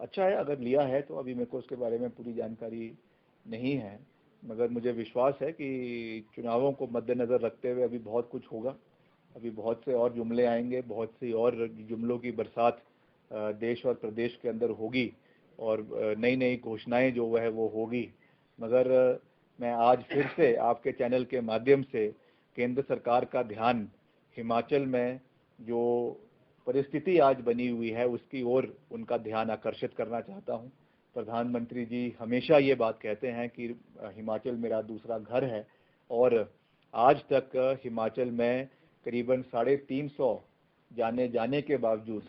अच्छा है अगर लिया है तो। अभी मेरे को उसके बारे में पूरी जानकारी नहीं है, मगर मुझे विश्वास है कि चुनावों को मद्देनज़र रखते हुए अभी बहुत कुछ होगा। अभी बहुत से और जुमले आएंगे, बहुत सी और जुमलों की बरसात देश और प्रदेश के अंदर होगी, और नई नई घोषणाएं जो है वो होगी। मगर मैं आज फिर से आपके चैनल के माध्यम से केंद्र सरकार का ध्यान हिमाचल में जो परिस्थिति आज बनी हुई है उसकी ओर उनका ध्यान आकर्षित करना चाहता हूं। प्रधानमंत्री जी हमेशा ये बात कहते हैं कि हिमाचल मेरा दूसरा घर है, और आज तक हिमाचल में करीबन 350 जाने जाने के बावजूद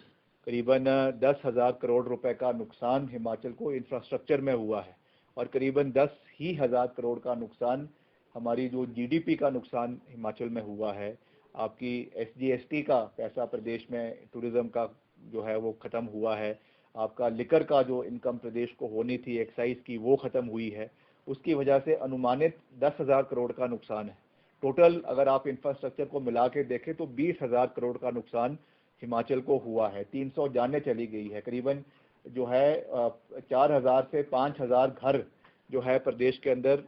करीबन 10,000 करोड़ रुपए का नुकसान हिमाचल को इंफ्रास्ट्रक्चर में हुआ है, और करीबन 10,000 करोड़ का नुकसान हमारी जो जीडीपी का नुकसान हिमाचल में हुआ है। आपकी एसजीएसटी का पैसा प्रदेश में टूरिज्म का जो है वो ख़त्म हुआ है। आपका लिकर का जो इनकम प्रदेश को होनी थी एक्साइज की वो ख़त्म हुई है। उसकी वजह से अनुमानित 10,000 करोड़ का नुकसान है। टोटल अगर आप इंफ्रास्ट्रक्चर को मिला के देखें तो 20,000 करोड़ का नुकसान हिमाचल को हुआ है। 300 जानें चली गई है। करीबन जो है 4,000 से 5,000 घर जो है प्रदेश के अंदर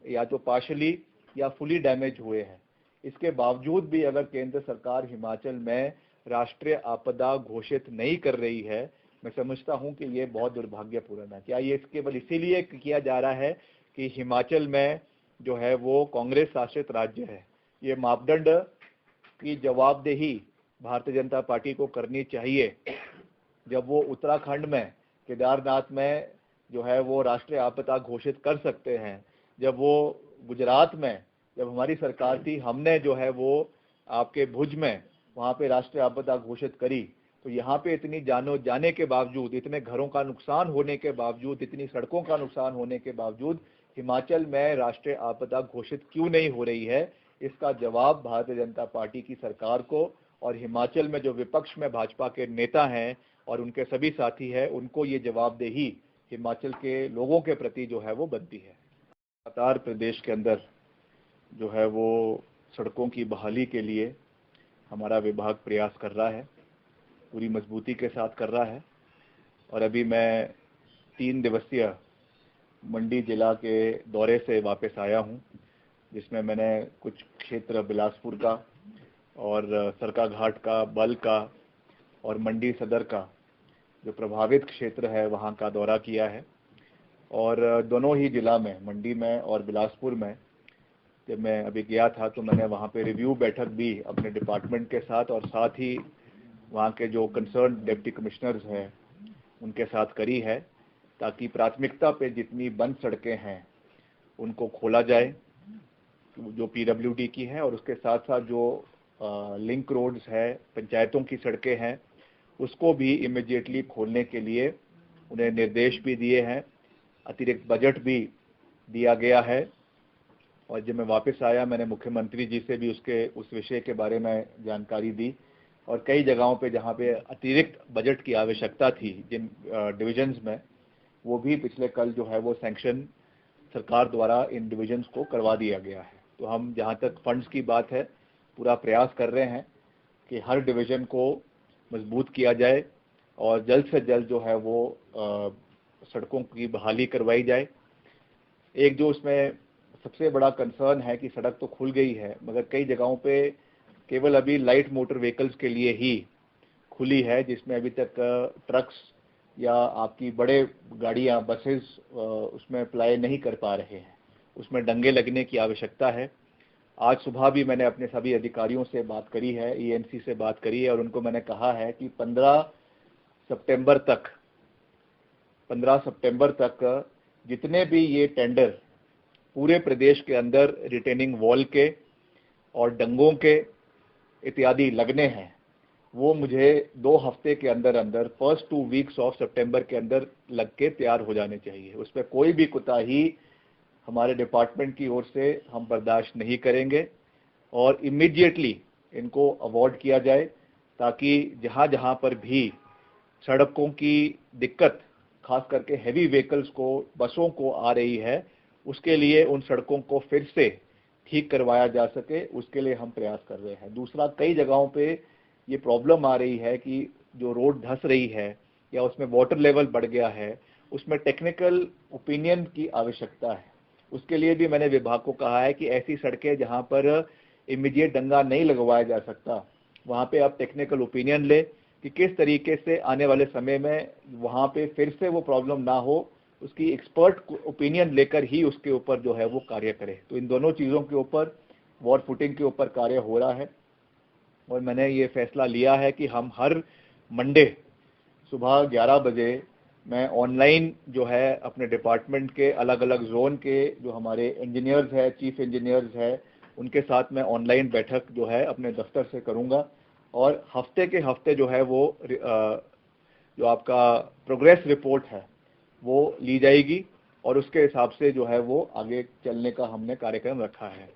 या तो पार्शली या फुली डैमेज हुए हैं। इसके बावजूद भी अगर केंद्र सरकार हिमाचल में राष्ट्रीय आपदा घोषित नहीं कर रही है, मैं समझता हूं कि ये बहुत दुर्भाग्यपूर्ण है। क्या ये केवल इसीलिए किया जा रहा है कि हिमाचल में जो है वो कांग्रेस शासित राज्य है? ये मापदंड की जवाबदेही भारतीय जनता पार्टी को करनी चाहिए। जब वो उत्तराखंड में केदारनाथ में जो है वो राष्ट्रीय आपदा घोषित कर सकते हैं, जब वो गुजरात में जब हमारी सरकार थी हमने जो है वो आपके भुज में वहाँ पे राष्ट्रीय आपदा घोषित करी, तो यहाँ पे इतनी जानो जाने के बावजूद, इतने घरों का नुकसान होने के बावजूद, इतनी सड़कों का नुकसान होने के बावजूद हिमाचल में राष्ट्रीय आपदा घोषित क्यों नहीं हो रही है? इसका जवाब भारतीय जनता पार्टी की सरकार को और हिमाचल में जो विपक्ष में भाजपा के नेता हैं और उनके सभी साथी हैं, उनको ये जवाबदेही हिमाचल के लोगों के प्रति जो है वो बनती है। लगातार प्रदेश के अंदर जो है वो सड़कों की बहाली के लिए हमारा विभाग प्रयास कर रहा है, पूरी मजबूती के साथ कर रहा है। और अभी मैं 3 दिवसीय मंडी जिला के दौरे से वापस आया हूं, जिसमें मैंने कुछ क्षेत्र बिलासपुर का और सरकाघाट का, बल का और मंडी सदर का जो प्रभावित क्षेत्र है वहां का दौरा किया है। और दोनों ही जिला में, मंडी में और बिलासपुर में, जब मैं अभी गया था तो मैंने वहाँ पे रिव्यू बैठक भी अपने डिपार्टमेंट के साथ और साथ ही वहाँ के जो कंसर्न डिप्टी कमिश्नर्स हैं उनके साथ करी है, ताकि प्राथमिकता पे जितनी बंद सड़कें हैं उनको खोला जाए जो पीडब्ल्यूडी की है, और उसके साथ साथ जो लिंक रोड्स है, पंचायतों की सड़कें हैं, उसको भी इमीडिएटली खोलने के लिए उन्हें निर्देश भी दिए हैं। अतिरिक्त बजट भी दिया गया है। और जब मैं वापस आया मैंने मुख्यमंत्री जी से भी उस विषय के बारे में जानकारी दी, और कई जगहों पे जहाँ पे अतिरिक्त बजट की आवश्यकता थी जिन डिविजन्स में, वो भी पिछले कल जो है वो सैंक्शन सरकार द्वारा इन डिविजन्स को करवा दिया गया है। तो हम जहाँ तक फंड्स की बात है पूरा प्रयास कर रहे हैं कि हर डिवीजन को मजबूत किया जाए और जल्द से जल्द जो है वो सड़कों की बहाली करवाई जाए। एक जो उसमें सबसे बड़ा कंसर्न है कि सड़क तो खुल गई है मगर कई जगहों पे केवल अभी लाइट मोटर व्हीकल्स के लिए ही खुली है, जिसमें अभी तक ट्रक्स या आपकी बड़े गाड़ियां, बसेस उसमें अप्लाई नहीं कर पा रहे हैं। उसमें डंगे लगने की आवश्यकता है। आज सुबह भी मैंने अपने सभी अधिकारियों से बात करी है, ईएनसी से बात करी है, और उनको मैंने कहा है कि 15 सितंबर तक जितने भी ये टेंडर पूरे प्रदेश के अंदर रिटेनिंग वॉल के और डंगों के इत्यादि लगने हैं, वो मुझे 2 हफ्ते के अंदर अंदर फर्स्ट 2 वीक्स ऑफ सितंबर के अंदर लग के तैयार हो जाने चाहिए। उसमें कोई भी कोताही हमारे डिपार्टमेंट की ओर से हम बर्दाश्त नहीं करेंगे और इमीडिएटली इनको अवॉर्ड किया जाए, ताकि जहाँ जहाँ पर भी सड़कों की दिक्कत खास करके हैवी व्हीकल्स को, बसों को आ रही है, उसके लिए उन सड़कों को फिर से ठीक करवाया जा सके, उसके लिए हम प्रयास कर रहे हैं। दूसरा, कई जगहों पे ये प्रॉब्लम आ रही है कि जो रोड धंस रही है या उसमें वाटर लेवल बढ़ गया है, उसमें टेक्निकल ओपिनियन की आवश्यकता है। उसके लिए भी मैंने विभाग को कहा है कि ऐसी सड़कें जहां पर इमीडिएट डंगा नहीं लगवाया जा सकता, वहां पे आप टेक्निकल ओपिनियन ले कि किस तरीके से आने वाले समय में वहां पे फिर से वो प्रॉब्लम ना हो, उसकी एक्सपर्ट ओपिनियन लेकर ही उसके ऊपर जो है वो कार्य करे। तो इन दोनों चीज़ों के ऊपर, वॉर फुटिंग के ऊपर कार्य हो रहा है, और मैंने ये फैसला लिया है कि हम हर मंडे सुबह 11 बजे मैं ऑनलाइन जो है अपने डिपार्टमेंट के अलग अलग जोन के जो हमारे इंजीनियर्स हैं, चीफ इंजीनियर्स हैं, उनके साथ मैं ऑनलाइन बैठक जो है अपने दफ्तर से करूंगा, और हफ्ते के हफ्ते जो है वो जो आपका प्रोग्रेस रिपोर्ट है वो ली जाएगी, और उसके हिसाब से जो है वो आगे चलने का हमने कार्यक्रम रखा है।